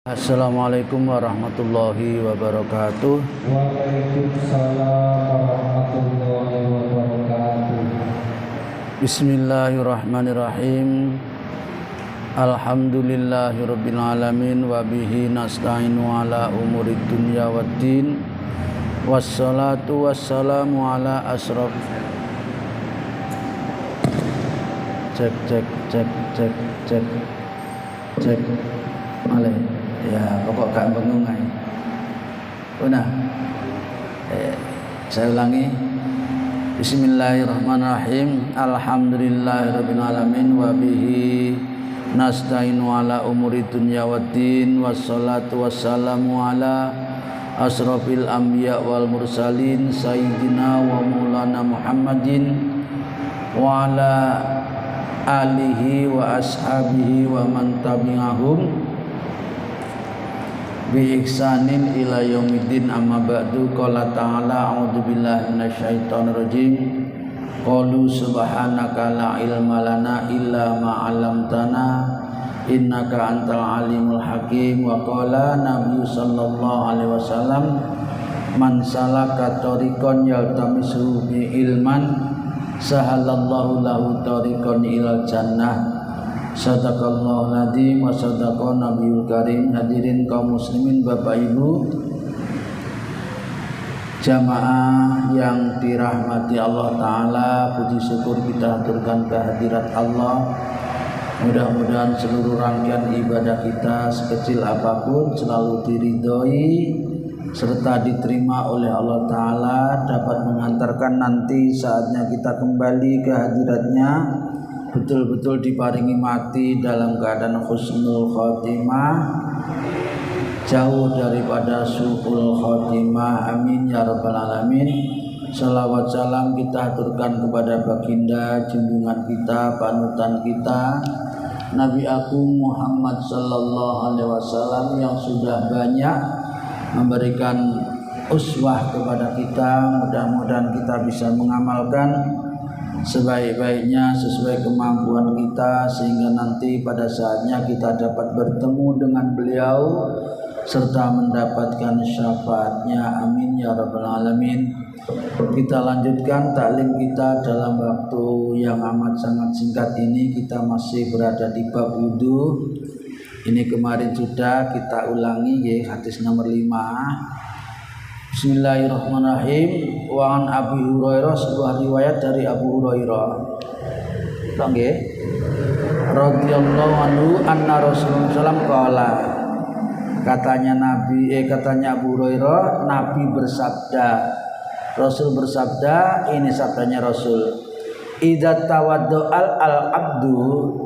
Assalamualaikum warahmatullahi wabarakatuh. Waalaikumsalam warahmatullahi wabarakatuh. Bismillahirrahmanirrahim. Alhamdulillahirabbil alamin wa bihi nasta'inu ala umurid dunya waddin. Wassalatu wassalamu ala asraf. Cek. Malih. Ya, pokok gak bengung ae. Una. Saya ulangi. Bismillahirrahmanirrahim. Alhamdulillahirabbil alamin wa bihi nasta'inu ala umuri dunya waddin. Wassalatu wassalamu ala asrofil anbiya wal mursalin sayyidina wa maulana Muhammadin wa ala alihi wa ashabihi wa man tabi'ahum bi ihsanin ila yaumiddin. Amma ba'du. Qala ta'ala a'udzu billahi minasyaitonir rajim. Qalu subhanaka la ilma lana illa ma 'allamtana innaka antal alimul hakim. Wa qala Nabi sallallahu alaihi wasallam man salaka tariqan yaltamisu bi ilman sahalallahu lahu tariqan ilal jannah. Sadaqallahu nadzim wa sadaqa nabiyul karim. Hadirin kaum muslimin, Bapak Ibu jamaah yang dirahmati Allah Ta'ala, puji syukur kita aturkan kehadirat Allah. Mudah-mudahan seluruh rangkaian ibadah kita sekecil apapun selalu diridhoi serta diterima oleh Allah Ta'ala, dapat mengantarkan nanti saatnya kita kembali ke hadiratnya betul-betul diparingi mati dalam keadaan husnul khotimah, jauh daripada su'ul khotimah. Amin ya rabbal alamin. Salawat salam kita aturkan kepada baginda junjungan kita, panutan kita, Nabi Agung Muhammad sallallahu alaihi wasallam yang sudah banyak memberikan uswah kepada kita. Mudah-mudahan kita bisa mengamalkan sebaik-baiknya sesuai kemampuan kita, sehingga nanti pada saatnya kita dapat bertemu dengan beliau serta mendapatkan syafaatnya. Amin ya rabbal alamin. Kita lanjutkan taklim kita dalam waktu yang amat sangat singkat ini. Kita masih berada di bab wudu. Ini kemarin sudah kita ulangi ya, hadis nomor 5. Bismillahirrahmanirrahim. Wa an Abi Hurairah, sebuah riwayat dari Abu Hurairah. Nggih. Radhiyallahu anhu anna Rasulullah sallallahu qala. Katanya Abu Hurairah, Nabi bersabda, Rasul bersabda, ini sabdanya Rasul. Idza tawaddo'al al-abdu,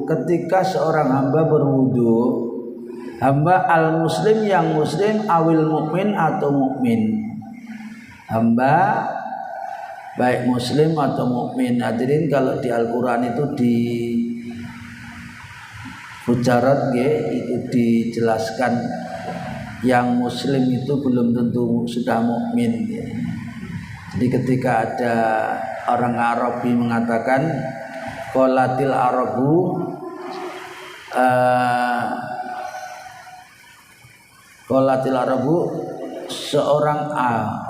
ketika seorang hamba berwudu, hamba al-muslim yang muslim, awil mukmin atau mukmin. Hamba baik muslim atau mukmin. Hadirin, kalau di Al-Qur'an itu di Hujarat itu dijelaskan yang muslim itu belum tentu sudah mukmin. Jadi ketika ada orang Arabi mengatakan qalatil arabu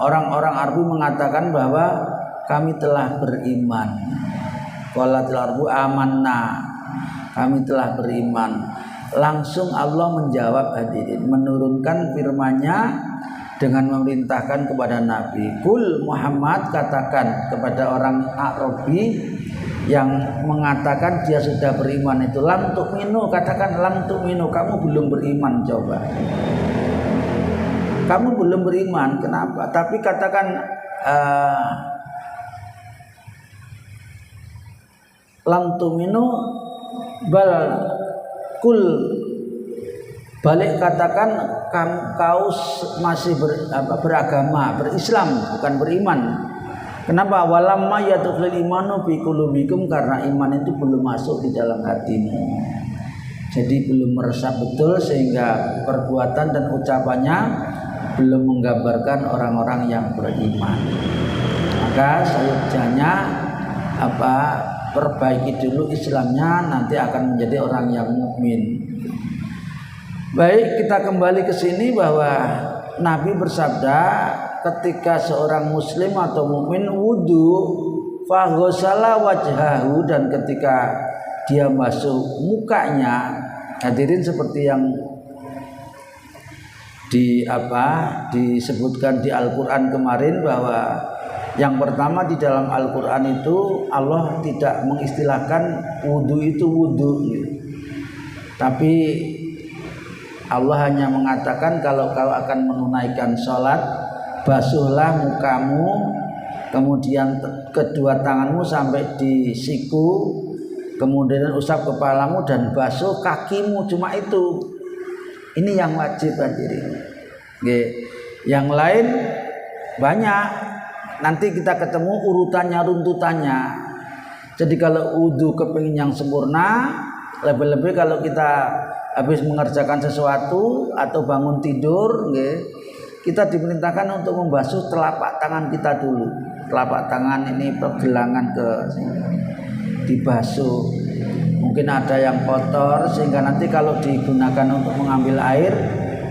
orang-orang Arabi mengatakan bahwa kami telah beriman. Qalatil arabu amanna, kami telah beriman. Langsung Allah menjawab, hadirin, menurunkan firman-Nya dengan memerintahkan kepada Nabi. Kul Muhammad, katakan kepada orang Arabi yang mengatakan dia sudah beriman itu, lam tu'minu, katakan lam tu'minu, kamu belum beriman. Coba, kamu belum beriman, kenapa? Tapi katakan lam tu'minu bal kul, balik katakan kau masih beragama, berislam, bukan beriman. Kenapa? Walamma yadkhulul imanu fi qulubikum, karena iman itu belum masuk di dalam hatimu. Jadi belum meresap betul, sehingga perbuatan dan ucapannya belum menggambarkan orang-orang yang beriman. Maka sayujannya perbaiki dulu Islamnya, nanti akan menjadi orang yang mukmin. Baik, kita kembali ke sini bahwa Nabi bersabda ketika seorang muslim atau mukmin wudu faghsala wajhahu, dan ketika dia masuk mukanya, hadirin seperti yang disebutkan di Al-Qur'an kemarin, bahwa yang pertama di dalam Al-Qur'an itu Allah tidak mengistilahkan wudu itu wudu, tapi Allah hanya mengatakan kalau kau akan menunaikan sholat, basuhlah mukamu, kemudian kedua tanganmu sampai di siku, kemudian usap kepalamu dan basuh kakimu, cuma itu. Ini yang wajib hadirin. Yang lain banyak. Nanti kita ketemu urutannya, runtutannya. Jadi kalau wudu kepingin yang sempurna, lebih-lebih kalau kita habis mengerjakan sesuatu atau bangun tidur, kita diperintahkan untuk membasuh telapak tangan kita dulu. Telapak tangan ini pergelangan ke sini, dibasuh. Mungkin ada yang kotor sehingga nanti kalau digunakan untuk mengambil air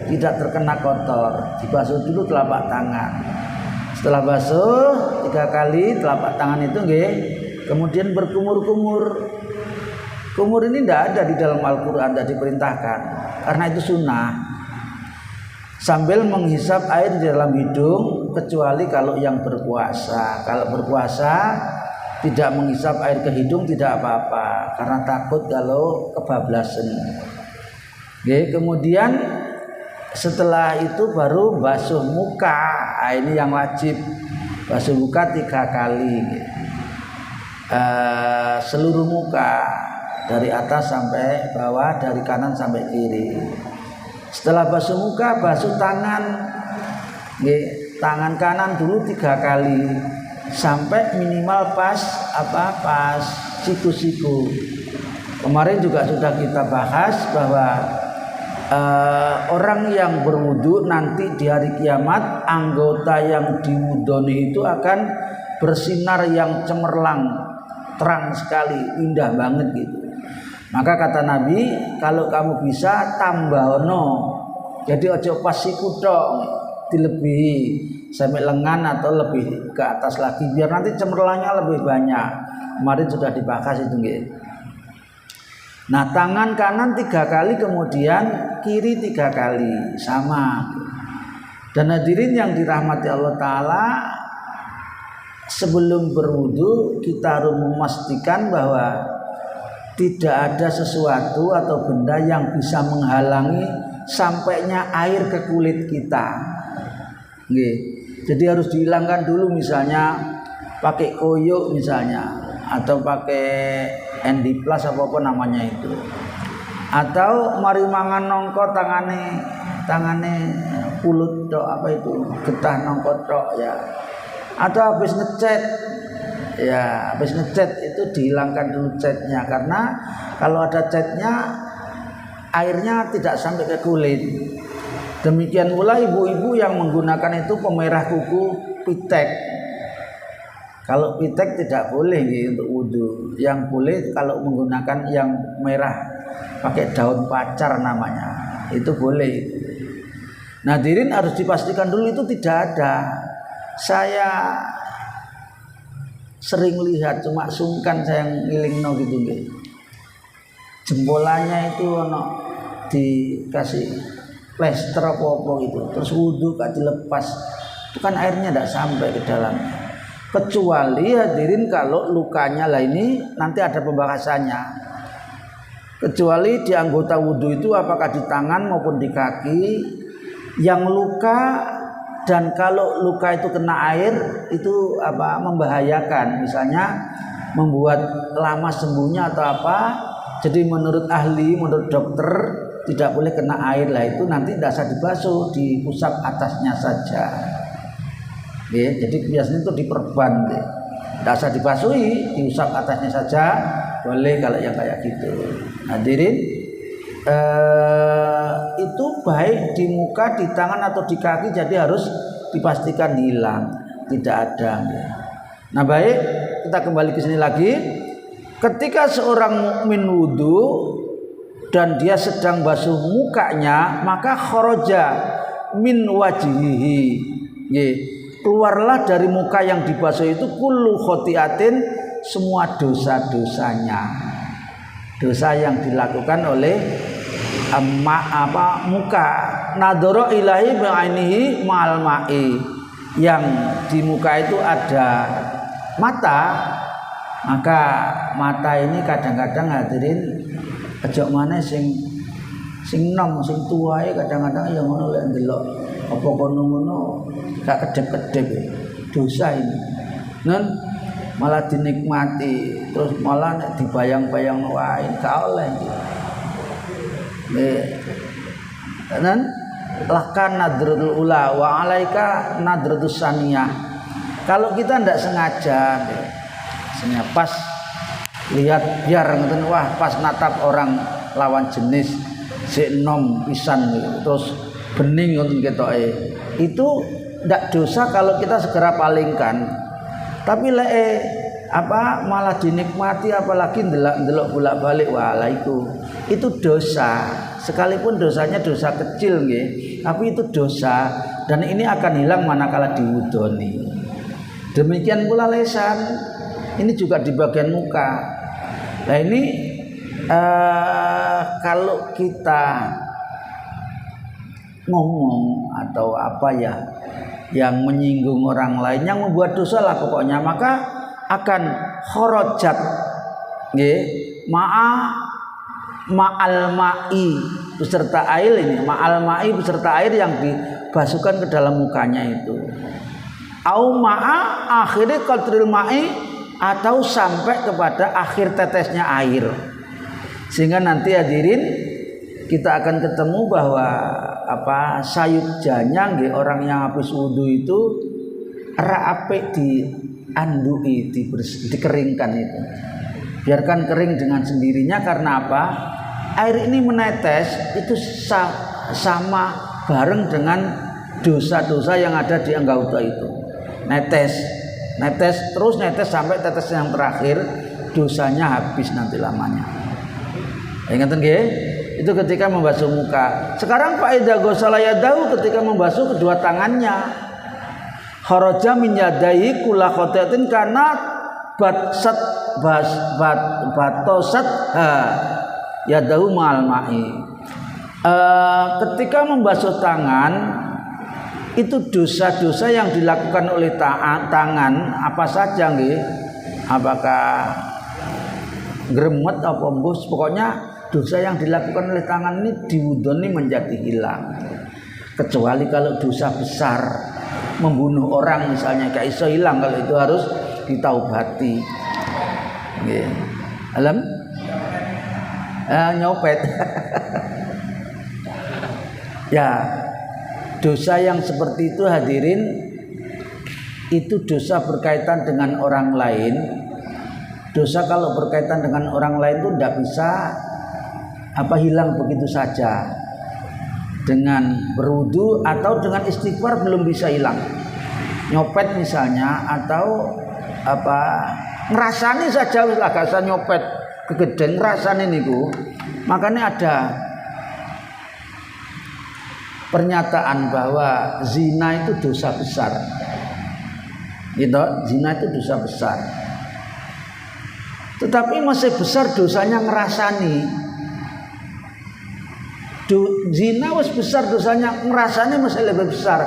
tidak terkena kotor. Dibasuh dulu telapak tangan. Setelah basuh 3 kali telapak tangan itu, kemudian berkumur-kumur. Kumur ini tidak ada di dalam Al-Quran, tidak diperintahkan, karena itu sunnah. Sambil menghisap air di dalam hidung, kecuali kalau yang berpuasa. Kalau berpuasa tidak menghisap air ke hidung tidak apa-apa, karena takut kalau kebablasan. Kemudian setelah itu baru basuh muka. Ini yang wajib, basuh muka 3 kali, seluruh muka, dari atas sampai bawah, dari kanan sampai kiri. Setelah basuh muka, basuh tangan. Tangan kanan dulu 3 kali sampai minimal pas siku-siku. Kemarin juga sudah kita bahas bahwa orang yang berwudu nanti di hari kiamat, anggota yang diwudoni itu akan bersinar yang cemerlang, terang sekali, indah banget gitu. Maka kata Nabi, kalau kamu bisa tambahono, jadi ojo pas siku tok, dilebihi sampai lengan atau lebih ke atas lagi, biar nanti cemerlangnya lebih banyak. Kemarin sudah dibahas itu, Nah, tangan kanan 3 kali, kemudian kiri 3 kali, sama. Dan hadirin yang dirahmati Allah Ta'ala, sebelum berwudu kita harus memastikan bahwa tidak ada sesuatu atau benda yang bisa menghalangi sampainya air ke kulit kita. Jadi harus dihilangkan dulu, misalnya pakai koyok misalnya, atau pakai Endiplas apa namanya itu, atau mari mangan nongko tangane pulut tok, apa itu, getah nongko tok ya, atau habis ngecat ya, habis ngecat itu dihilangkan dulu catnya, karena kalau ada catnya airnya tidak sampai ke kulit. Demikian pula ibu-ibu yang menggunakan itu pemerah kuku, pitek. Kalau pitek tidak boleh untuk wudu. Yang boleh kalau menggunakan yang merah, pakai daun pacar namanya, itu boleh. Nah, hadirin harus dipastikan dulu itu tidak ada. Saya sering lihat, cuma sungkan saya ngilingno gitu, jempolannya itu dikasih plester apa itu, terus wudu gak dilepas, itu kan airnya tidak sampai ke dalamnya. Kecuali hadirin kalau lukanya lah, ini nanti ada pembahasannya. Kecuali di anggota wudu itu apakah di tangan maupun di kaki yang luka, dan kalau luka itu kena air itu membahayakan, misalnya membuat lama sembuhnya atau apa. Jadi menurut ahli, menurut dokter tidak boleh kena air lah, itu nanti tidak usah dibasuh, diusap atasnya saja. Jadi biasanya itu diperban, tidak usah dibasuhi, diusap atasnya saja boleh kalau yang kayak gitu. Hadirin, itu baik di muka, di tangan atau di kaki, jadi harus dipastikan hilang, tidak ada. Nah, baik, kita kembali ke sini lagi. Ketika seorang mukmin wudu, dan dia sedang basuh mukanya, maka kharaja min wajhihi, keluarlah dari muka yang dibasuh itu kullu khotiatin, semua dosa-dosanya, dosa yang dilakukan oleh muka. Nadhara ilahi bi'ainihi ma'al ma'i, yang di muka itu ada mata, maka mata ini kadang-kadang hadirin aja maneh sing nom sing tuae kadang-kadang ya ngono lek ndelok apa kono-ngono gak kedep-kedep dosa ini. Nen malah dinikmati terus malah nek dibayang-bayang wae gak oleh iki. Nen lakan nadratul ula wa alaika nadratus saniyah. Kalau kita ndak sengaja pas lihat biar ngeten, wah pas natap orang lawan jenis sik nom pisan terus bening ngoten ketoke, itu ndak dosa kalau kita segera palingkan. Tapi lek malah dinikmati, apalagi ndelok bolak-balik, wala itu dosa. Sekalipun dosanya dosa kecil nggih, tapi itu dosa dan ini akan hilang manakala diwudoni. Demikian pula lesan, ini juga di bagian muka. Nah ini kalau kita ngomong atau apa ya yang menyinggung orang lain, yang membuat dosa lah pokoknya, maka akan kharajat nggih ma'al ma'i beserta air ini, ma'al ma'i beserta air yang dibasuhkan ke dalam mukanya itu. Au ma'a akhirnya qadril ma'i, atau sampai kepada akhir tetesnya air. Sehingga nanti hadirin kita akan ketemu bahwa sayukjanya nggih orang yang habis wudu itu ra apik diandui, dikeringkan itu. Biarkan kering dengan sendirinya, karena apa? Air ini menetes itu sama bareng dengan dosa-dosa yang ada di anggota itu. Netes terus sampai tetes yang terakhir, dosanya habis nanti lamanya. Ingatkan nggih? Itu ketika membasuh muka. Sekarang faida ghusala yadahu, ketika membasuh kedua tangannya. Kharaja min yadayhi kula khotiatin kana batosat yadahu ma'al ma'i. Ketika membasuh tangan itu dosa-dosa yang dilakukan oleh tangan apa saja nggih, apakah gremet apa embus, pokoknya dosa yang dilakukan oleh tangan ini diwudoni menjadi hilang. Kecuali kalau dosa besar, membunuh orang misalnya, gak iso hilang, kalau itu harus ditaubati nggih. Alam nyopet ya. Dosa yang seperti itu hadirin, itu dosa berkaitan dengan orang lain. Dosa kalau berkaitan dengan orang lain itu tidak bisa hilang begitu saja. Dengan berwudu atau dengan istighfar belum bisa hilang. Nyopet misalnya, atau ngerasani saja wis lah, gak usah nyopet kegeden, ngerasani niku. Makanya ada pernyataan bahwa zina itu dosa besar. Gitu, zina itu dosa besar. Tetapi masih besar dosanya ngerasani. Zina wis besar dosanya, ngerasani masih lebih besar.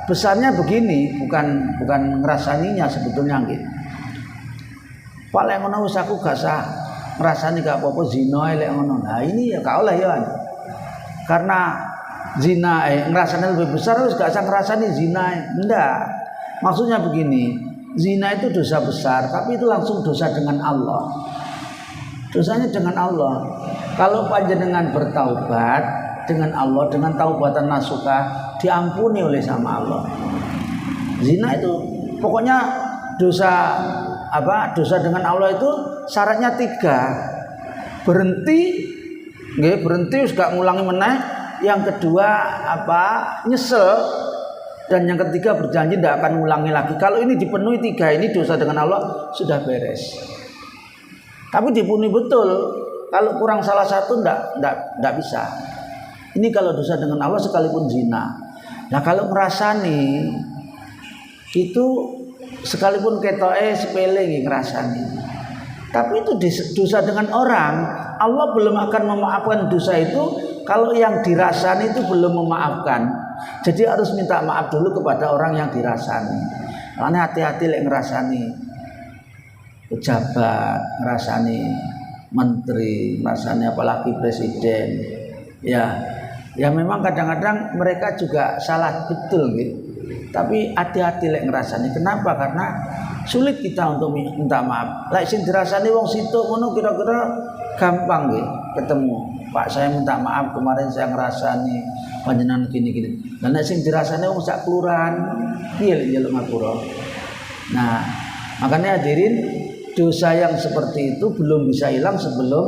Besarnya begini, bukan ngerasaninya sebetulnya gitu. Paling ngono wis aku gak sah ngerasani gak apa-apa zina lek ngono. Nah ini ya gak oleh ya. Karena zina ngerasanya lebih besar, harus gak usah ngerasani zina. Enggak, maksudnya begini, zina itu dosa besar, tapi itu langsung dosa dengan Allah. Dosanya dengan Allah. Kalau panjenengan bertaubat dengan Allah, dengan taubatan nasuha, diampuni oleh sama Allah. Zina itu pokoknya dosa dengan Allah itu syaratnya 3. Berhenti wis gak ngulangi meneh. Yang kedua nyesel, dan yang ketiga berjanji tidak akan mengulangi lagi. Kalau ini dipenuhi 3 ini, dosa dengan Allah sudah beres. Tapi dipenuhi betul. kalau kurang salah satu ndak bisa. Ini kalau dosa dengan Allah sekalipun zina. Nah kalau ngerasani itu sekalipun ketoke sepele nggih ngerasani. Tapi itu dosa dengan orang. Allah belum akan memaafkan dosa itu kalau yang dirasani itu belum memaafkan. Jadi harus minta maaf dulu kepada orang yang dirasani. Makanya hati-hati lek ngerasani pejabat, ngerasani menteri, ngerasani apalagi presiden. Ya memang kadang-kadang mereka juga salah betul gitu. Tapi hati-hati lek ngerasani. Kenapa? Karena sulit kita untuk minta maaf. Lek sing dirasani wong situ ngono kira-kira gampang nggih ketemu. Pak saya minta maaf kemarin saya ngerasani panjenengan gini-gini. Lah nek sing dirasani wong sak kelurahan piye njaluk ngapura. Nah, makanya hadirin dosa yang seperti itu belum bisa hilang sebelum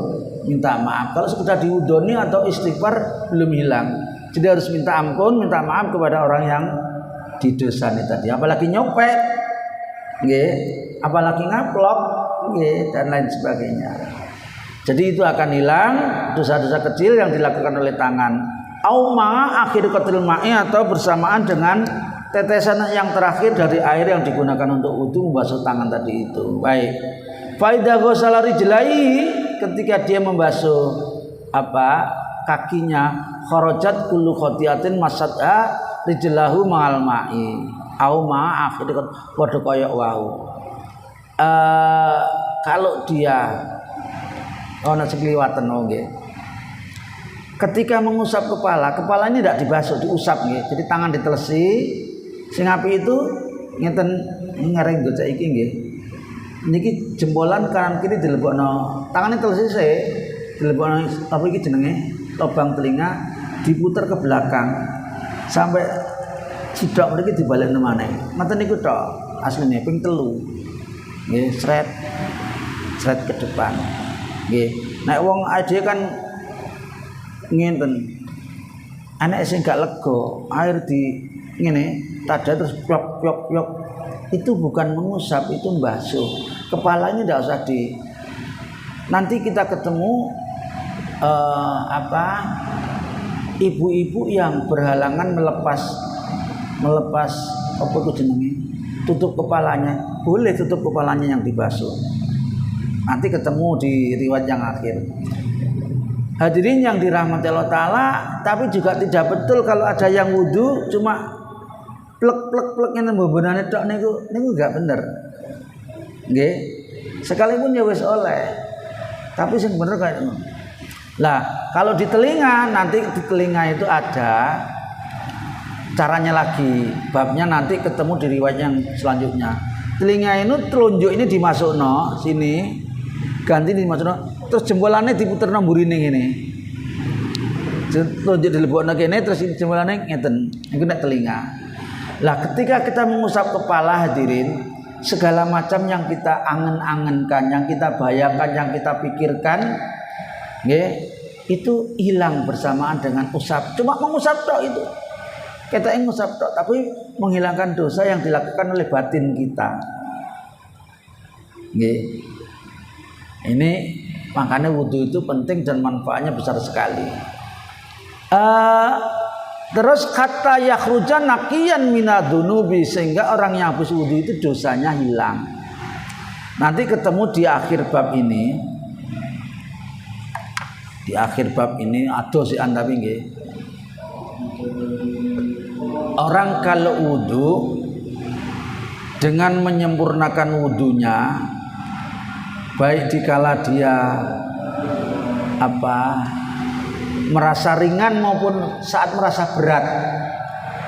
minta maaf. Kalau sekedar diudoni atau istighfar belum hilang. Jadi harus minta ampun, minta maaf kepada orang yang didosani tadi. Apalagi nyopet, nggih, apalagi ngaplok, nggih, dan lain sebagainya. Jadi itu akan hilang dosa-dosa kecil yang dilakukan oleh tangan. Auma akhir qatil ma'i atau bersamaan dengan tetesan yang terakhir dari air yang digunakan untuk wudu membasuh tangan tadi itu. Baik. Faidah ghusala rijlaihi ketika dia membasuh kakinya kharajat kullu khati'atin masatha rijlahu ma'al ma'i. Auma akhir padha kaya wau. Kalau dia ana sekliwatan nggih. Ketika mengusap kepala ini tidak dibasuh, diusap nggih. Jadi tangan ditelesi, sing apik itu ngeten ngareng gocek iki nggih. Niki jempolan kanan kiri dilebokno. Tangane telesi sik, dilebokno apa iki jenenge? Lubang telinga diputer ke belakang sampai sidok mriki dibalekno maneh. Ngoten niku tok asline ping 3. Nggih, sret ke depan. Nggih. Nek wong ade kan ngenten. Anek sing gak lega, air di ngene, tada terus pyok. Itu bukan mengusap, itu membasuh. Kepalanya tidak usah nanti kita ketemu ibu-ibu yang berhalangan melepas apa itu jenenge? Tutup kepalanya. Boleh tutup kepalanya yang dibasuh. Nanti ketemu di riwayat yang akhir. Hadirin yang dirahmati Allah Ta'ala, tapi juga tidak betul kalau ada yang wudu cuma plek ngene mbombenane tok niku enggak bener. Nggih. Sekalipun ya wis oleh. Tapi sing bener kayak ngono. Lah, kalau di telinga nanti di telinga itu ada caranya lagi. Babnya nanti ketemu di riwayat yang selanjutnya. Telinga itu telunjuk ini dimasukno sini, ganti dimasukno, terus jempolannya diputerno mburine ngene. Telunjuk dilebokno kene terus jempolannya ngeten. Iku nek telinga. Lah ketika kita mengusap kepala hadirin, segala macam yang kita angen-angenkan, yang kita bayangkan, yang kita pikirkan, itu hilang bersamaan dengan usap. Cuma mengusap tok itu. Kita ngusap tok, tapi menghilangkan dosa yang dilakukan oleh batin kita. Ini makanya wudu itu penting dan manfaatnya besar sekali. Terus kata yakhruja naqiyan minadunubi, sehingga orang yang habis wudu itu dosanya hilang. Nanti ketemu di akhir bab ini. Di akhir bab ini ada si antawi nggih. Orang kalau wudu dengan menyempurnakan wudunya, baik dikala dia merasa ringan maupun saat merasa berat.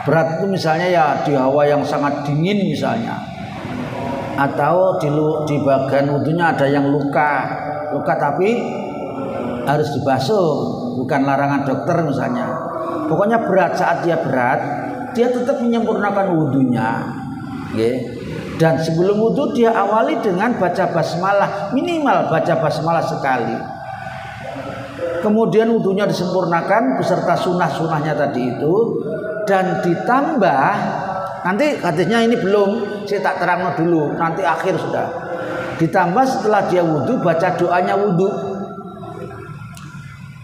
Berat itu misalnya ya di hawa yang sangat dingin misalnya, atau di bagian wudunya ada yang luka tapi harus dibasuh, bukan larangan dokter misalnya. Pokoknya berat, saat dia berat, dia tetap menyempurnakan wudunya, dan sebelum wudu dia awali dengan baca basmalah, minimal baca basmalah sekali. Kemudian wudunya disempurnakan beserta sunnah-sunnahnya tadi itu, dan ditambah, nanti hadisnya ini belum, saya tak terangno dulu, nanti akhir sudah. Ditambah setelah dia wudu baca doanya wudu.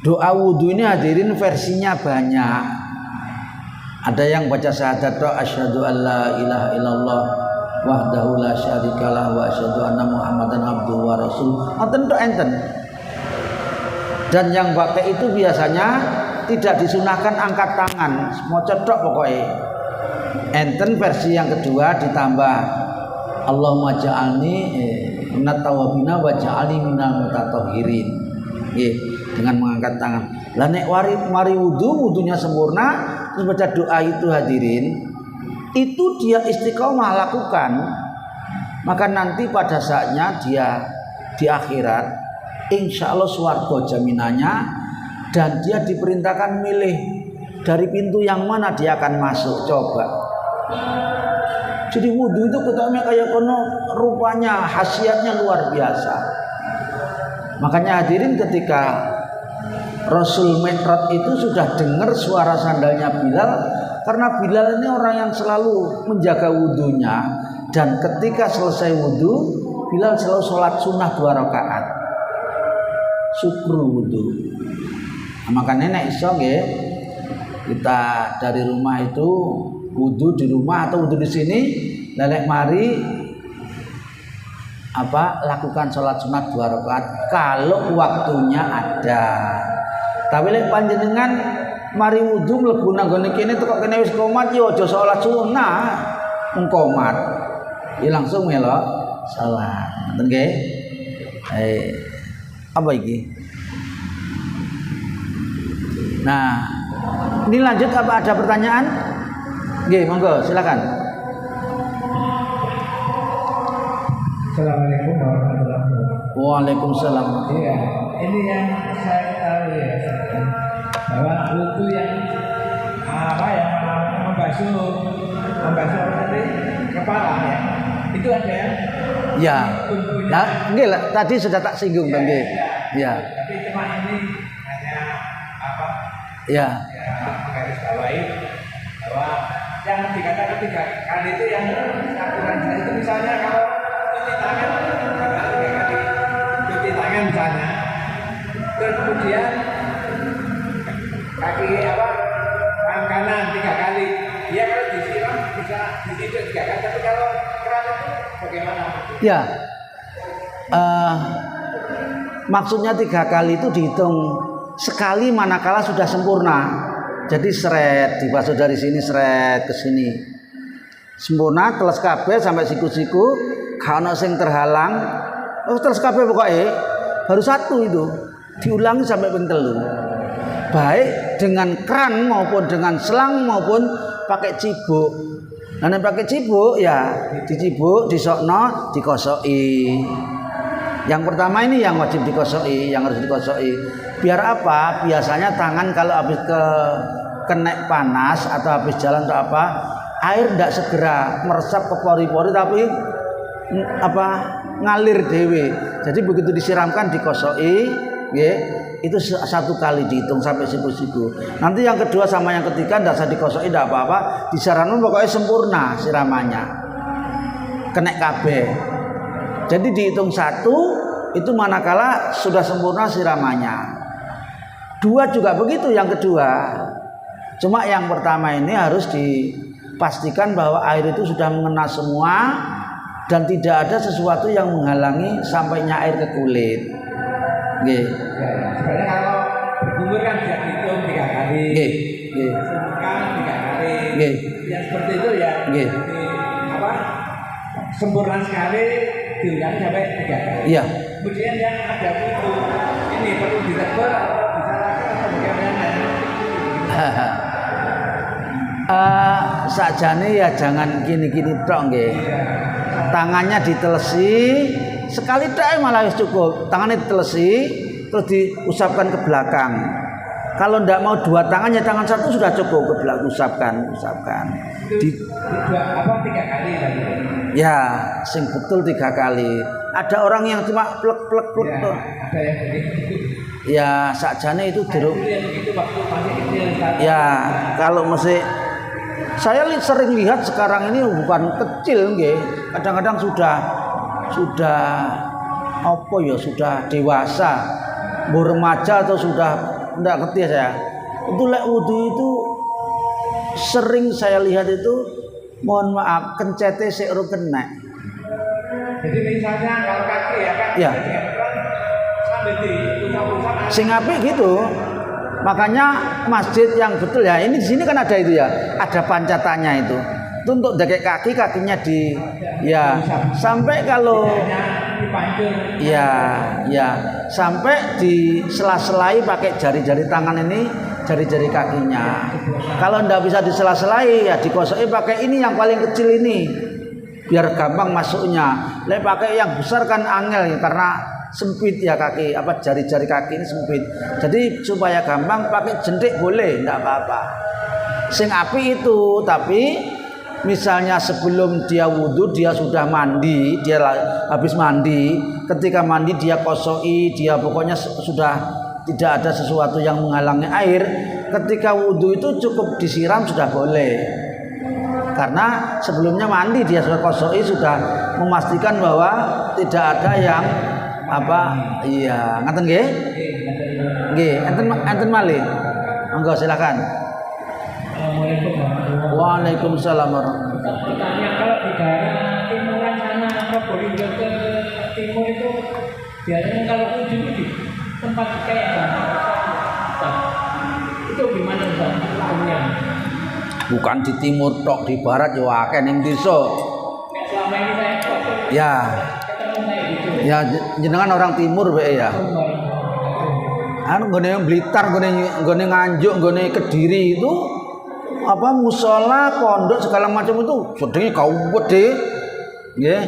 Doa wudu ini hadirin versinya banyak. Ada yang baca syahadat asyhadu alla ilaha illallah wahdahu la syarikalah wa asyhadu anna muhammadan abduhu wa rasuluh. Ngoten tok enten. Dan yang pakai itu biasanya tidak disunahkan angkat tangan, maca tok pokoknya. Enten versi yang kedua ditambah Allahumma ja'alni minat tawabina wa ja'alni minal mutatahhirin. Nggih, dengan mengangkat tangan. Lah nek mari wudunya sempurna terus baca doa itu hadirin, itu dia istiqomah lakukan, maka nanti pada saatnya dia di akhirat insya Allah swarga jaminannya, dan dia diperintahkan milih dari pintu yang mana dia akan masuk. Coba, jadi wudhu itu ketaknya kayak kono, rupanya khasiatnya luar biasa. Makanya hadirin ketika Rasul Mi'raj itu sudah dengar suara sandalnya Bilal, karena Bilal ini orang yang selalu menjaga wudhunya, dan ketika selesai wudhu Bilal selalu sholat sunnah 2 rakaat syukru wudhu. Nah, makanya nek iso nggih kita dari rumah itu wudhu di rumah atau wudhu di sini, lelek mari lakukan sholat sunat 2 rakaat kalau waktunya ada. Tapi lek panjenengan mari wudu mlebu nang gone kene kok kene wis qomat ya aja salat sunah mung qomat. Ya langsung melok salat. Ngoten nggih. Apa iki? Nah, ini lanjut apa ada pertanyaan? Nggih, monggo silakan. Assalamualaikum warahmatullahi wabarakatuh. Waalaikumsalam. Iya, ini yang saya tahu ya, bahwa wudu yang membasuh tadi kepala ya, itu ada ya. Ya. Nah, nggih lah, tadi sudah tak singgung kan nggih. Ya. Tapi cuma ini hanya Ya. garis bawahi bahwa yang dikatakan 3 kali itu yang aturan itu misalnya kalau cuci tangan 3 kali cuci tangan misalnya, terus kemudian kaki tangan kanan 3 kali, dia kalau disiram bisa disiram 3 kali, tapi kalau keran itu bagaimana? Ya. Maksudnya 3 kali itu dihitung sekali manakala sudah sempurna. Jadi seret dibasuh dari sini seret ke sini. Sempurna teles kabeh sampai siku-siku, gak ono sing terhalang. Teles kabeh pokoknya baru 1 itu. Diulangi sampai ping 3. Baik dengan keran maupun dengan selang maupun pakai cibuk. Nah, nek pakai cibuk ya dicibuk, disokno, dikosoki. Yang pertama ini yang wajib dikosoki, yang harus dikosoki. Biar apa? Biasanya tangan kalau habis kena panas atau habis jalan atau apa, air tidak segera meresap ke pori-pori tapi ngalir dewe. Jadi begitu disiramkan dikosoki, nggih, itu 1 kali dihitung sampai siku-siku. Nanti yang kedua sama yang ketiga tidak usah dikosoki, tidak apa-apa, disiramkan pokoknya sempurna siramannya. Kena kabeh. Jadi dihitung 1 itu manakala sudah sempurna siramannya. 2 juga begitu yang kedua. Cuma yang pertama ini harus dipastikan bahwa air itu sudah mengena semua dan tidak ada sesuatu yang menghalangi sampainya air ke kulit. Nggih. Sebenarnya kalau berkumur kan bisa dihitung 3 kali. Nggih, nggih. Kan 3 kali. Nggih. Yang seperti itu ya. Nggih. Sempurna sekali diulangi sampai 3 kali. Iya. Kemudian yang ada wudu ini perlu ditegur atau disalahkan atau bagaimana? Sakjane ya jangan gini-gini tok nggih. Tangannya ditelesi sekali tok malah wis cukup. Tangannya ditelesi terus diusapkan ke belakang. Kalau ndak mau 2 tangan ya tangan 1 sudah cukup, ke belakang usapkan. Itu 3 kali tadi. Ya, sing betul 3 kali. Ada orang yang cuma plek tuh. Ada yang begitu. Ya, sakjane itu jeruk. Itu waktu masih kecil. Ya, kalau masih saya sering lihat sekarang ini bukan kecil nggih. Kadang-kadang sudah apa ya, sudah dewasa, remaja atau sudah enggak ngerti saya. Itu lek wudu itu sering saya lihat itu, mohon maaf, kencete sik ora kena. Jadi misalnya kalau kaki ya kan, ya. Sambil diusap-usap. Sing apik gitu. Makanya masjid yang betul ya, ini di sini kan ada itu ya, ada pancatannya itu. Itu untuk dekek kakinya di ya sampai kalau ya sampai di sela-selai pakai jari-jari tangan ini, jari-jari kakinya. Kalau ndak bisa di sela-selai ya dikosoki pakai ini yang paling kecil ini. Biar gampang masuknya. Lek pakai yang besar kan angel ya, karena sempit ya kaki, jari-jari kaki ini sempit. Jadi supaya gampang pakai jentik boleh, ndak apa-apa. Sing api itu, tapi misalnya sebelum dia wudhu dia sudah mandi, dia habis mandi, ketika mandi dia kosoi, dia pokoknya sudah tidak ada sesuatu yang menghalangi air. Ketika wudhu itu cukup disiram sudah boleh. Karena sebelumnya mandi dia sudah kosoi, sudah memastikan bahwa tidak ada yang iya, ngaten nggih? Nggih, enten malih. Monggo silakan. Waalaikumsalam warahmatullahi wabarakatuh. Pertanyaan, kalau di daerah timuran sana Probolinggo ke timur itu biasanya kalau ujung di tempat kayak itu gimana Ustaz? Hukumnya? Bukan di timur tok, di barat yo akeh ning desa. Selama ini saya ya. Ya jenengan orang timur wae ya. Anu gone Blitar, gone Nganjuk, gone Kediri itu musala, pondok segala macam itu sedenge gede. Nggih.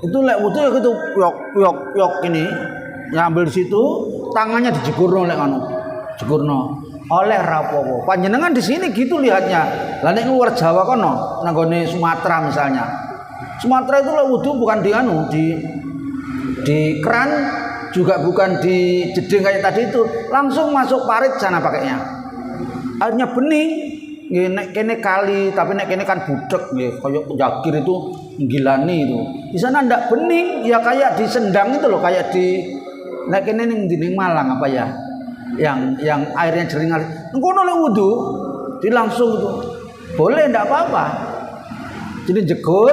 Itu lek wudu ya gitu yok ini. Ngambil di situ, tangannya dijegurno lek ngono. Jegurno. Oleh rapopo. Panjenengan di sini gitu lihatnya. Lah nek luar Jawa kono, nang gone Sumatera misalnya. Sumatera itu lek wudu bukan di keran, juga bukan di jeding kayak tadi itu, langsung masuk parit sana pakainya. Airnya bening, nek kene kali, tapi nek kene kan budek nggih, kayak Jagir itu nggilani itu. Di sana ndak bening, ya kayak di Sendang itu loh, kayak di nek kene ning Malang apa ya? Yang airnya jernih. Ngono lek wudu, di langsung itu. Boleh ndak apa-apa. Jadi jegur,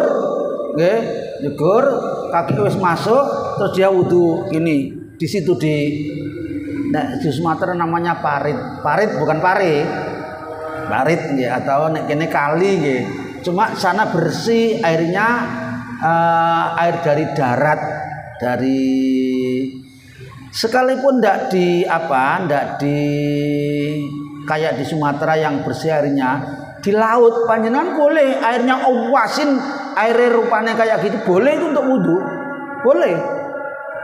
nggih, jegur, kaki wis masuk, terus dia wudu ini di situ di Sumatera namanya parit bukan parit nggih, atau nek kene kali nggih. Cuma sana bersih airnya, air dari darat, dari sekalipun ndak di kayak di Sumatera yang bersih airnya, di laut panjenengan boleh airnya awasin, airnya rupanya kayak gitu boleh itu untuk wudu, boleh.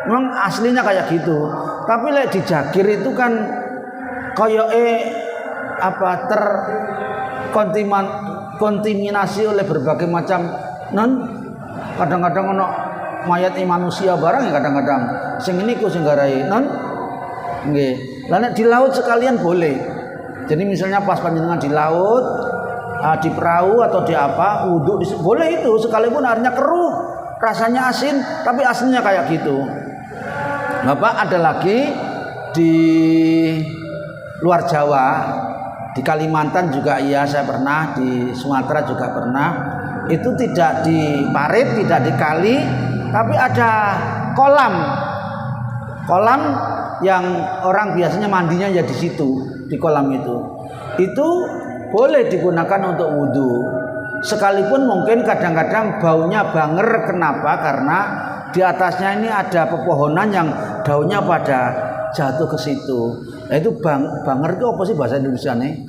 Memang aslinya kayak gitu. Tapi lek di Jagir itu kan terkontaminasi oleh berbagai macam kadang-kadang ono mayat manusia barang ya, kadang-kadang sing niku sing garai nggih. Lah nek di laut sekalian boleh. Jadi misalnya pas panjenengan di laut, di perahu atau di wudu boleh itu, sekalipun airnya keruh, rasanya asin, tapi aslinya kayak gitu. Bapak ada lagi di luar Jawa, di Kalimantan juga iya, saya pernah, di Sumatera juga pernah. Itu tidak di parit, tidak di kali, tapi ada kolam yang orang biasanya mandinya ya di situ, di kolam itu. Itu boleh digunakan untuk wudu. Sekalipun mungkin kadang-kadang baunya banger, kenapa? Karena di atasnya ini ada pepohonan yang daunnya pada jatuh ke situ. Nah itu banger itu apa sih bahasa Indonesia nih?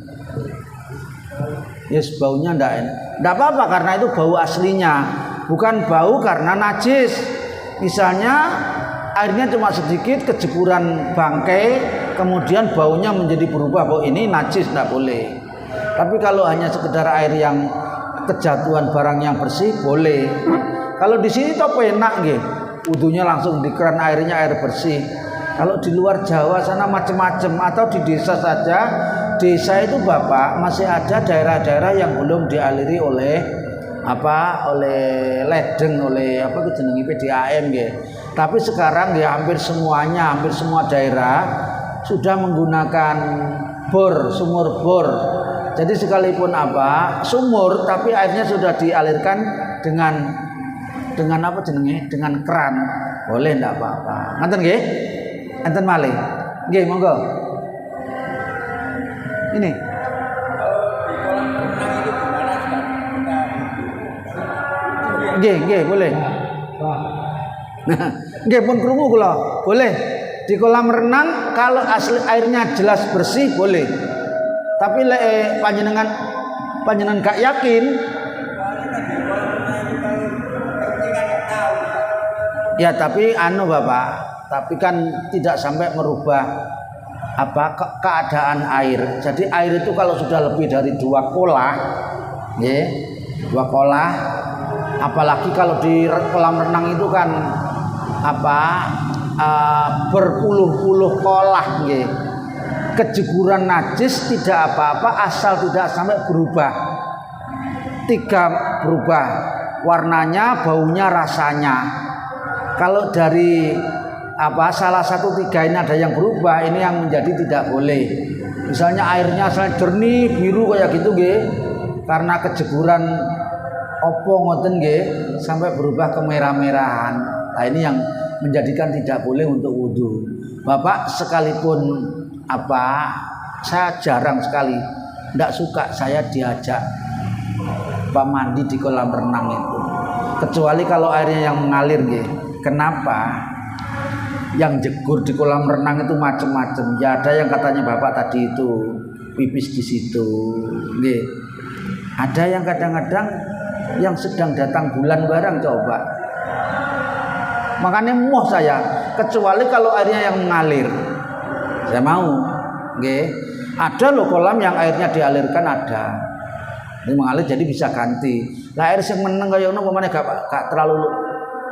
Yes, baunya enggak apa-apa karena itu bau aslinya, bukan bau karena najis. Misalnya airnya cuma sedikit kejeburan bangkai, kemudian baunya menjadi berubah, bau ini najis, enggak boleh. Tapi kalau hanya sekedar air yang kejatuhan barang yang bersih boleh. Kalau di sini tuh enak nggih, wudunya langsung di keran, airnya air bersih. Kalau di luar Jawa sana macam-macam, atau di desa saja. Desa itu Bapak masih ada daerah-daerah yang belum dialiri oleh ledeng, oleh jenenge PDAM nggih. Tapi sekarang ya hampir semua daerah sudah menggunakan sumur bor. Jadi sekalipun sumur, tapi airnya sudah dialirkan dengan apa jenenge? Dengan keran. Boleh ndak apa-apa. Ngoten nggih? Enten malih. Nggih, monggo. Ini. Nggih, boleh. Nggih pun krungu kula. Boleh. Di kolam renang kalau asli airnya jelas bersih boleh. Tapi lek panjenengan gak yakin, ya tapi Bapak, tapi kan tidak sampai merubah keadaan air. Jadi air itu kalau sudah lebih dari 2 kolah, ya, 2 kolah, apalagi kalau di kolam renang itu kan berpuluh-puluh kolah, ya. Kejeburan najis tidak apa-apa asal tidak sampai berubah warnanya, baunya, rasanya. Kalau dari salah satu 3 ini ada yang berubah, ini yang menjadi tidak boleh. Misalnya airnya jernih biru kayak gitu nggih, karena kejeburan opo ngoten nggih sampai berubah kemerah-merahan. Nah, ini yang menjadikan tidak boleh untuk wudu. Bapak sekalipun saya jarang sekali, tidak suka saya diajak mandi di kolam renang itu, kecuali kalau airnya yang mengalir nggih. Kenapa? Yang jegur di kolam renang itu macam-macam. Ya ada yang katanya Bapak tadi itu pipis di situ, nggih. Ada yang kadang-kadang yang sedang datang bulan barang coba. Makanya saya, kecuali kalau airnya yang mengalir. Saya mau, nggih. Ada loh kolam yang airnya dialirkan ada. Ini mengalir jadi bisa ganti. Lah air sing meneng kaya ngono pemane gak terlalu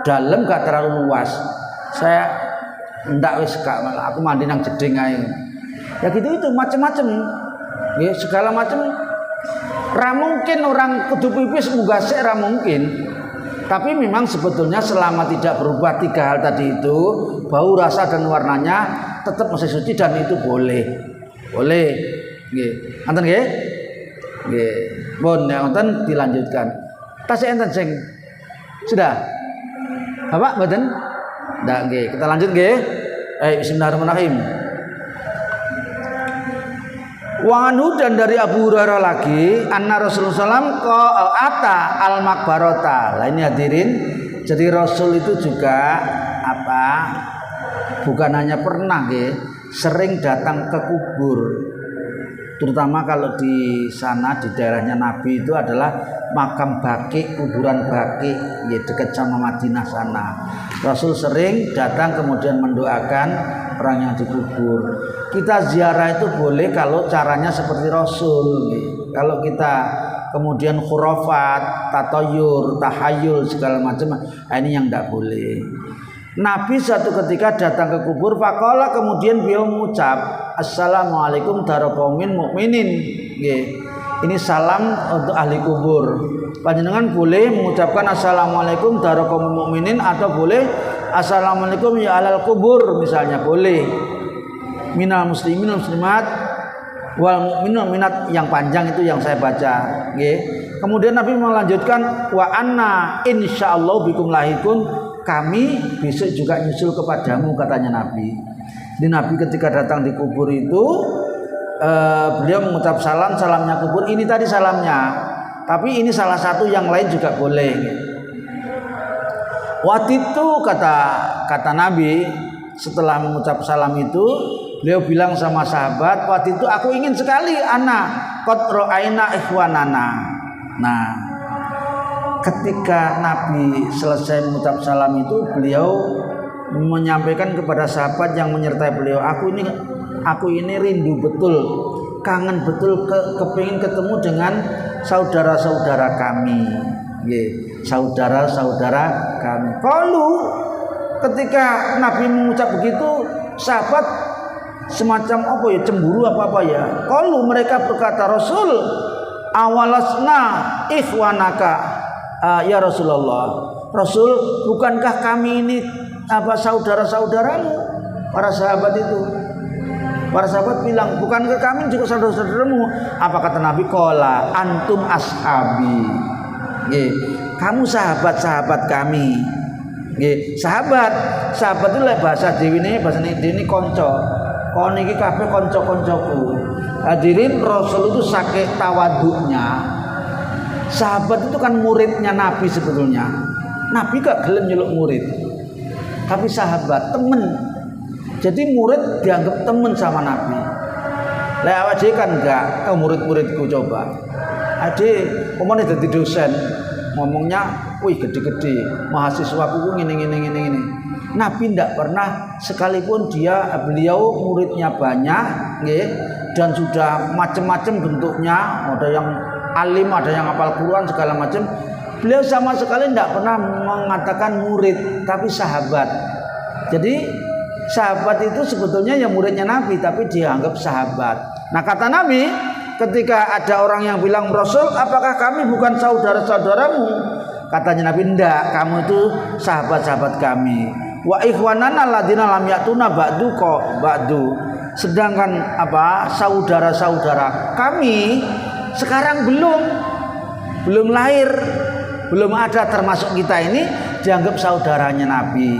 dalam, gak terlalu luas. Saya ndak wis gak, aku mandi nang jeding ae. Ya gitu itu macam-macam. Nggih, segala macam. Ra mungkin orang kudu pipis munggah sik ra mungkin. Tapi memang sebetulnya selama tidak berubah 3 hal tadi itu, bau, rasa dan warnanya tetap masih suci dan itu boleh. Boleh. Nggih. Ngoten nggih? Nggih. Pun ya ngoten dilanjutkan. Tasih enten sing sudah. Bapak mboten? Ndak nggih. Kita lanjut nggih. Bismillahirrahmanirrahim. Wa anhu, dan dari Abu Hurairah lagi, anna Rasulullah SAW ata al makbarota. Lah ini hadirin, jadi Rasul itu juga bukan hanya pernah sering datang ke kubur. Terutama kalau di sana di daerahnya Nabi itu adalah makam Baqi, kuburan Baqi, dekat sama Madinah sana. Rasul sering datang kemudian mendoakan orang yang dikubur. Kita ziarah itu boleh kalau caranya seperti Rasul. Kalau kita kemudian khurafat, tatayur, tahayul segala macam, ini yang tidak boleh. Nabi suatu ketika datang ke kubur, faqala, kemudian beliau mengucap, assalamualaikum daraqaumin mukminin. Ini salam untuk ahli kubur. Panjenengan boleh mengucapkan assalamualaikum daraqaumin mukminin, atau boleh assalamualaikum ya alal kubur misalnya, boleh. Minal muslimin wal muslimat wal mu'minin minat, yang panjang itu yang saya baca. Kemudian Nabi melanjutkan, wa anna insyaallah bikum lahikun, kami besok juga nyusul kepadamu, katanya Nabi. Di Nabi ketika datang di kubur itu beliau mengucap salam, salamnya kubur ini tadi salamnya, tapi ini salah satu yang lain juga boleh. Waktu itu kata Nabi setelah mengucap salam itu, beliau bilang sama sahabat, waktu itu aku ingin sekali qad ra'aina ikhwanana. Nah, ketika Nabi selesai mengucap salam itu, beliau menyampaikan kepada sahabat yang menyertai beliau, aku ini rindu betul, kangen betul, kepingin ketemu dengan saudara-saudara kami. Saudara-saudara kami. Kalau ketika Nabi mengucap begitu, sahabat semacam cemburu apa ya. Kalau mereka berkata, Rasul, awalasna ikhwanaka ya Rasulullah. Rasul, bukankah kami ini saudara-saudaramu? Para sahabat itu. Para sahabat bilang, bukankah kami juga saudara-saudaramu? Apa kata Nabi? Qala antum ashabi. Nggih, kamu sahabat-sahabat kami. Nggih, sahabat itu lek bahasa dhewe ini kanca. Kon iki kabeh kanca-kancaku. Hadirin, Rasul itu saking tawaduknya. Sahabat itu kan muridnya Nabi sebetulnya. Nabi gak gelem nyeluk murid. Tapi sahabat, temen. Jadi murid dianggap temen sama Nabi. Lek awak dhewe kan enggak, murid-muridku coba. Ade omone dadi dosen, ngomongnya, wih gede-gede, mahasiswaku ngene. Nabi tidak pernah, sekalipun beliau muridnya banyak, nggih, dan sudah macam-macam bentuknya, ada yang alim, ada yang hafal Quran segala macam. Beliau sama sekali tidak pernah mengatakan murid, tapi sahabat. Jadi sahabat itu sebetulnya yang muridnya Nabi, tapi dianggap sahabat. Nah kata Nabi, ketika ada orang yang bilang, Rasul, apakah kami bukan saudara-saudaramu? Katanya Nabi, enggak, kamu itu sahabat-sahabat kami. Wa ikhwanana alladzina lam ya'tuna ba'du. Sedangkan saudara-saudara kami sekarang belum lahir, belum ada, termasuk kita ini dianggap saudaranya Nabi.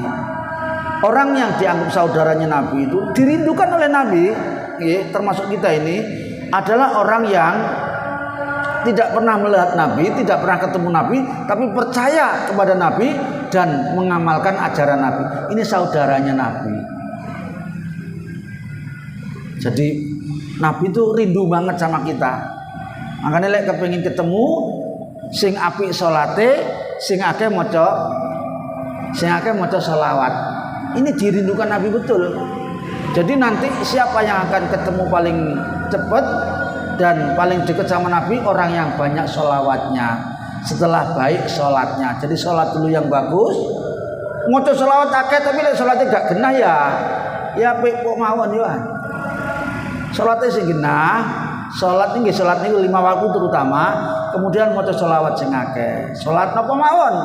Orang yang dianggap saudaranya Nabi itu dirindukan oleh Nabi, termasuk kita ini adalah orang yang tidak pernah melihat Nabi, tidak pernah ketemu Nabi, tapi percaya kepada Nabi dan mengamalkan ajaran Nabi. Ini saudaranya Nabi. Jadi Nabi itu rindu banget sama kita. Makanya lek kepengin ketemu, sing apik salate, sing akeh maca selawat. Ini dirindukan Nabi betul. Jadi nanti siapa yang akan ketemu paling cepat dan paling dekat sama Nabi? Orang yang banyak sholawatnya, setelah baik sholatnya. Jadi sholat dulu yang bagus, maca sholawat akeh tapi lek sholatnya gak genah ya pek mawon ya. Sholatnya sing genah, sholat ini 5 waktu terutama, kemudian maca sholawat sing akeh. Sholat napa mawon?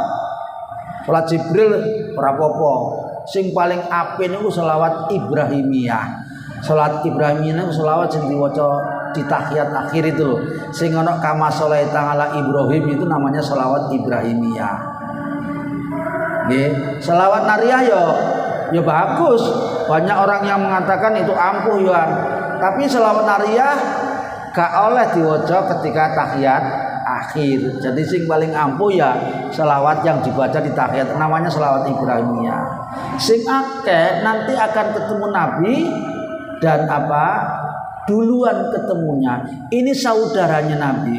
Sholat Jibril ora apa-apa. Sing paling apik niku sholawat Ibrahimiyah. Sholat Ibrahimiyah niku sholawat sing diwaca di tahiyat akhir itu loh. Sing ana kama sholaita ala Ibrahim itu namanya sholawat Ibrahimiyah. Nggih, sholawat nariyah ya bagus. Banyak orang yang mengatakan itu ampuh ya. Tapi sholawat nariyah gak oleh diwaca ketika tahiyat akhir. Jadi sing paling ampuh ya sholawat yang dibaca di tahiyat, namanya sholawat Ibrahimiyah. Sing akeh nanti akan ketemu Nabi dan duluan ketemunya. Ini saudaranya Nabi.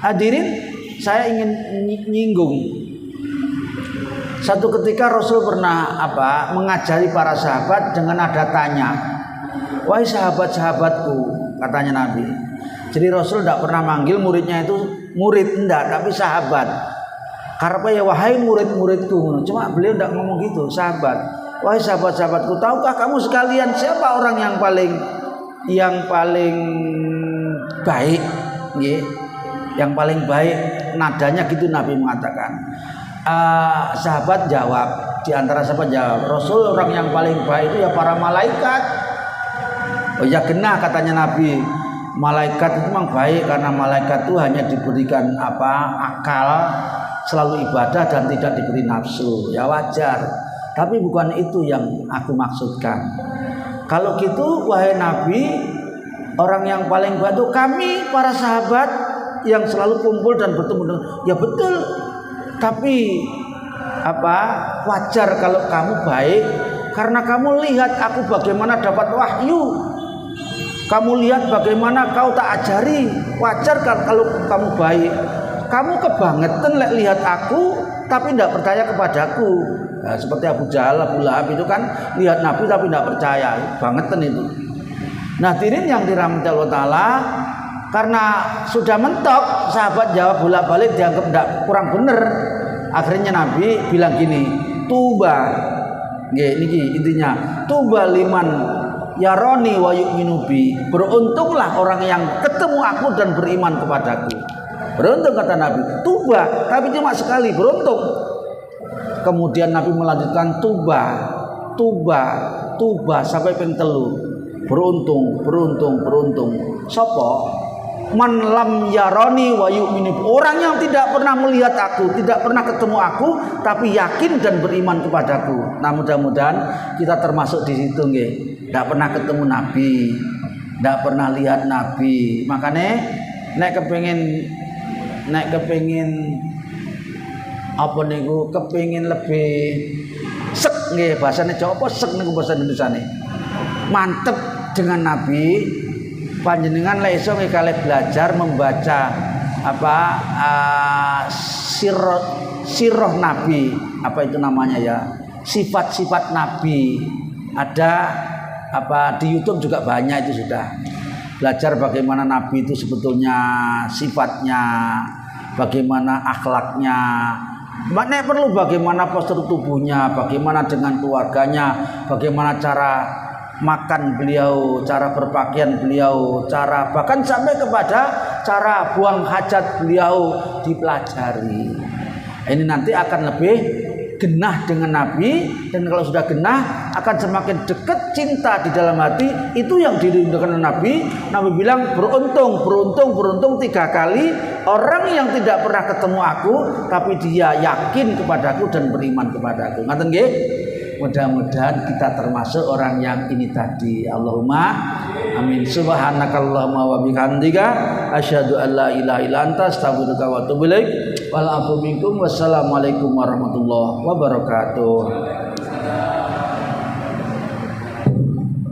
Hadirin, saya ingin nyinggung. Satu ketika Rasul pernah mengajari para sahabat dengan ada tanya. Wahai sahabat-sahabatku, katanya Nabi. Jadi Rasul tidak pernah manggil muridnya itu murid, enggak, tapi sahabat. Karena ya wahai murid-muridku. Cuma beliau tidak ngomong gitu, sahabat. Wahai sahabat-sahabatku, tahukah kamu sekalian siapa orang yang paling baik? Yang paling baik, nadanya gitu Nabi mengatakan. Sahabat jawab, di antara sahabat jawab, Rasul orang yang paling baik itu ya para malaikat. Oh ya genah katanya Nabi. Malaikat itu memang baik karena malaikat itu hanya diberikan akal, selalu ibadah dan tidak diberi nafsu. Ya wajar. Tapi bukan itu yang aku maksudkan. Kalau gitu wahai Nabi, orang yang paling baik itu kami para sahabat yang selalu kumpul dan bertemu dengan. Ya betul. Tapi wajar kalau kamu baik karena kamu lihat aku bagaimana dapat wahyu. Kamu lihat bagaimana kau tak ajari. Wajar kalau kamu baik. Kamu kebangetan lihat aku tapi tidak percaya kepadaku. Nah, seperti Abu Jahal, Abu Lahab itu kan lihat Nabi tapi tidak percaya. Bangetan itu. Nah, hadirin yang dirahmati Allah Ta'ala, karena sudah mentok, sahabat jawab bolak-balik dianggap tidak kurang benar. Akhirnya Nabi bilang gini, tuba. Ini intinya, tuba liman yaroni wa yu'minu bi. Beruntunglah orang yang ketemu aku dan beriman kepadaku. Beruntung kata Nabi. Tuba, tapi cuma sekali, beruntung. Kemudian Nabi melanjutkan tuba sampai ping 3. Beruntung. Sopo? Man lam yarani wa yu'minu. Orang yang tidak pernah melihat aku, tidak pernah ketemu aku, tapi yakin dan beriman kepadaku. Nah, mudah-mudahan kita termasuk di situ nggih. Tidak pernah ketemu Nabi, tidak pernah lihat Nabi. Makanya nek kepengin apa niku, kepengin lebih sek nggih, bahasane Jawa apa sek niku bahasa Indonesiane. Mantep dengan Nabi. Panjenengan lek iso kalih belajar membaca sirah Nabi, apa itu namanya ya, sifat-sifat Nabi. Ada di YouTube juga banyak itu, sudah belajar bagaimana Nabi itu sebetulnya sifatnya, bagaimana akhlaknya. Maknanya perlu bagaimana postur tubuhnya, bagaimana dengan keluarganya, bagaimana cara makan beliau, cara berpakaian beliau, cara bahkan sampai kepada cara buang hajat beliau dipelajari. Ini nanti akan lebih genah dengan Nabi, dan kalau sudah genah akan semakin dekat cinta di dalam hati. Itu yang dirindukan Nabi. Nabi bilang beruntung 3 kali orang yang tidak pernah ketemu aku tapi dia yakin kepadaku dan beriman kepadaku. Ngaten nggih? Mudah-mudahan kita termasuk orang yang ini tadi. Allahumma amin. Subhanakallahumma wa bihamdika asyhadu an la ilaha illa anta astaghfiruka wa atubu ilaik. Wal afu minkum. Wassalamualaikum warahmatullahi wabarakatuh.